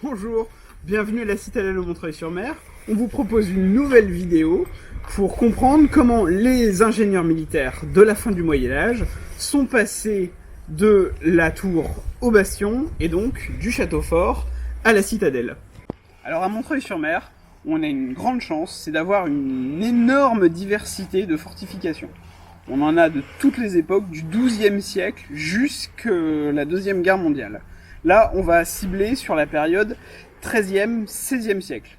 Bonjour, bienvenue à la citadelle de Montreuil-sur-Mer. On vous propose une nouvelle vidéo pour comprendre comment les ingénieurs militaires de la fin du Moyen-Âge sont passés de la tour au bastion et donc du château fort à la citadelle. Alors à Montreuil-sur-Mer, on a une grande chance, c'est d'avoir une énorme diversité de fortifications. On en a de toutes les époques, du XIIe siècle jusqu'à la Deuxième Guerre mondiale. Là, on va cibler sur la période 13e, 16e siècle.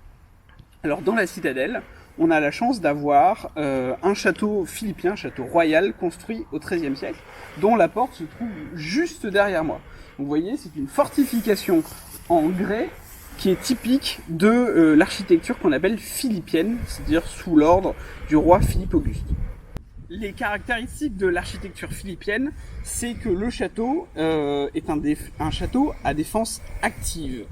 Alors dans la citadelle, on a la chance d'avoir un château philippien, un château royal construit au XIIIe siècle, dont la porte se trouve juste derrière moi. Vous voyez, c'est une fortification en grès qui est typique de l'architecture qu'on appelle philippienne, c'est-à-dire sous l'ordre du roi Philippe Auguste. Les caractéristiques de l'architecture philippienne, c'est que le château est un château à défense active,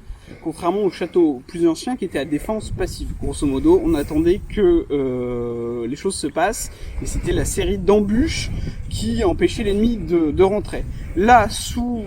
contrairement aux châteaux plus anciens qui étaient à défense passive. Grosso modo, on attendait que les choses se passent, et c'était la série d'embûches qui empêchait l'ennemi de rentrer. Là, sous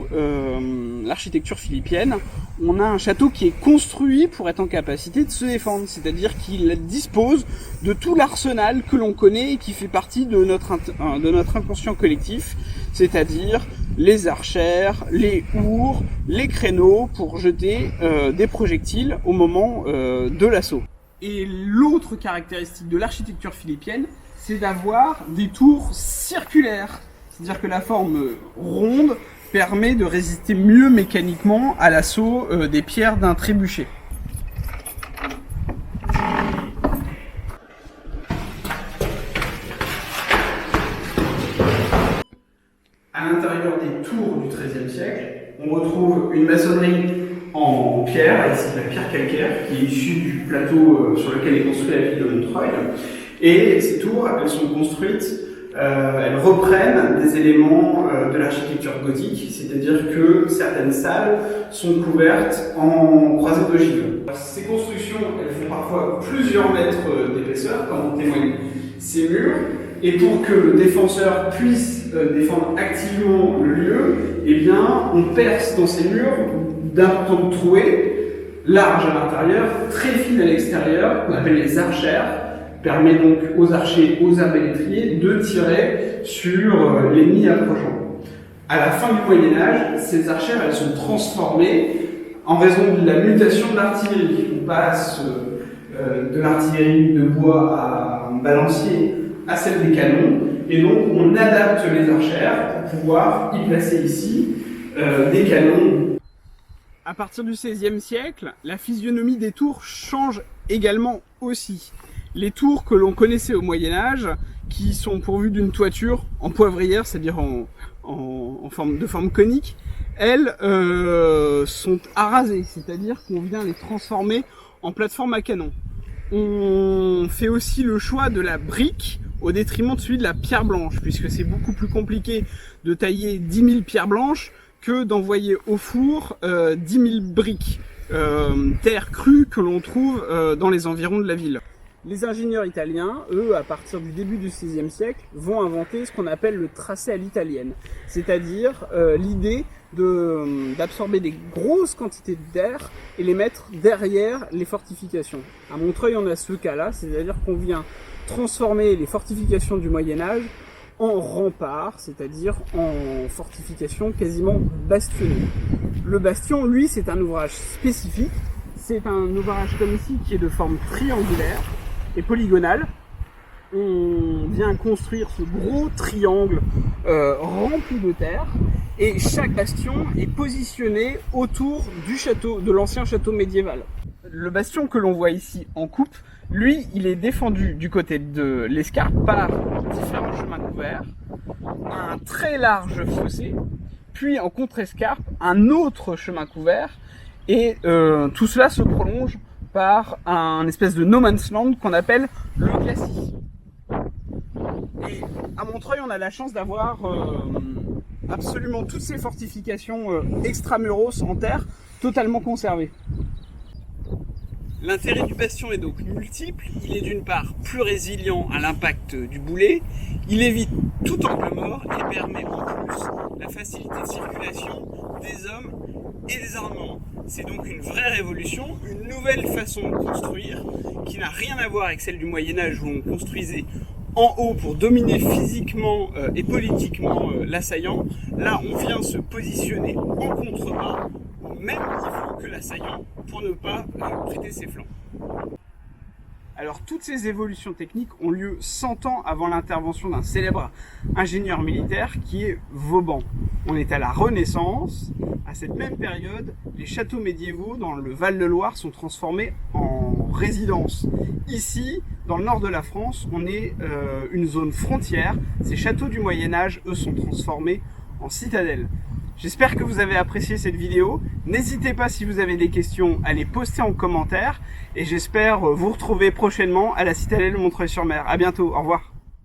l'architecture philippienne, on a un château qui est construit pour être en capacité de se défendre, c'est-à-dire qu'il dispose de tout l'arsenal que l'on connaît et qui fait partie de notre inconscient collectif, c'est-à-dire les archères, les hourds, les créneaux pour jeter des projectiles au moment de l'assaut. Et l'autre caractéristique de l'architecture philippienne, c'est d'avoir des tours circulaires, c'est-à-dire que la forme ronde permet de résister mieux mécaniquement à l'assaut des pierres d'un trébuchet. À l'intérieur des tours du XIIIe siècle, on retrouve une maçonnerie en pierre, ici la pierre calcaire, qui est issue du plateau sur lequel est construite la ville de Montreuil. Et ces tours, elles sont construites, elles reprennent des éléments de l'architecture gothique, c'est-à-dire que certaines salles sont couvertes en croisées d'ogives. Ces constructions, elles font parfois plusieurs mètres d'épaisseur, comme en témoignent ces murs. Et pour que le défenseur puisse défendre activement le lieu, eh bien, on perce dans ces murs d'importantes trouées, larges à l'intérieur, très fines à l'extérieur, qu'on appelle les archères, permet donc aux archers, aux arbalétriers de tirer sur l'ennemi approchant. À la fin du Moyen-Âge, ces archères, elles sont transformées en raison de la mutation de l'artillerie. On passe de l'artillerie de bois à un balancier à celle des canons, et donc on adapte les archères pour pouvoir y placer ici des canons. À partir du XVIe siècle, la physionomie des tours change également aussi. Les tours que l'on connaissait au Moyen-Âge, qui sont pourvues d'une toiture en poivrière, c'est-à-dire en forme conique, elles sont arasées, c'est-à-dire qu'on vient les transformer en plateforme à canon. On fait aussi le choix de la brique au détriment de celui de la pierre blanche, puisque c'est beaucoup plus compliqué de tailler 10 000 pierres blanches que d'envoyer au four 10 000 briques, terre crue que l'on trouve dans les environs de la ville. Les ingénieurs italiens, eux, à partir du début du XVIe siècle, vont inventer ce qu'on appelle le tracé à l'italienne, c'est-à-dire l'idée d'absorber des grosses quantités d'air et les mettre derrière les fortifications. À Montreuil, on a ce cas-là, c'est-à-dire qu'on vient transformer les fortifications du Moyen-Âge en remparts, c'est-à-dire en fortifications quasiment bastionnées. Le bastion, lui, c'est un ouvrage spécifique. C'est un ouvrage comme ici qui est de forme triangulaire et polygonale. On vient construire ce gros triangle rempli de terre, et chaque bastion est positionné autour du château, de l'ancien château médiéval. Le bastion que l'on voit ici en coupe, lui, il est défendu du côté de l'escarpe par différents chemins couverts, un très large fossé, puis en contre-escarpe, un autre chemin couvert, et tout cela se prolonge par un espèce de no man's land qu'on appelle le glacis. Et à Montreuil, on a la chance d'avoir absolument toutes ces fortifications extramuros en terre totalement conservées. L'intérêt du bastion est donc multiple. Il est d'une part plus résilient à l'impact du boulet, il évite tout angle mort et permet en plus la facilité de circulation des hommes et des armements. C'est donc une vraie révolution, une nouvelle façon de construire qui n'a rien à voir avec celle du Moyen-Âge où on construisait en haut pour dominer physiquement et politiquement l'assaillant. Là, on vient se positionner en contrebas au même niveau que l'assaillant pour ne pas prêter ses flancs. Alors, toutes ces évolutions techniques ont lieu 100 ans avant l'intervention d'un célèbre ingénieur militaire qui est Vauban. On est à la Renaissance. À cette même période, les châteaux médiévaux dans le Val-de-Loire sont transformés en résidences. Ici, dans le nord de la France, on est une zone frontière. Ces châteaux du Moyen-Âge, eux, sont transformés en citadelles. J'espère que vous avez apprécié cette vidéo. N'hésitez pas, si vous avez des questions, à les poster en commentaire. Et j'espère vous retrouver prochainement à la citadelle Montreuil-sur-Mer. À bientôt, au revoir.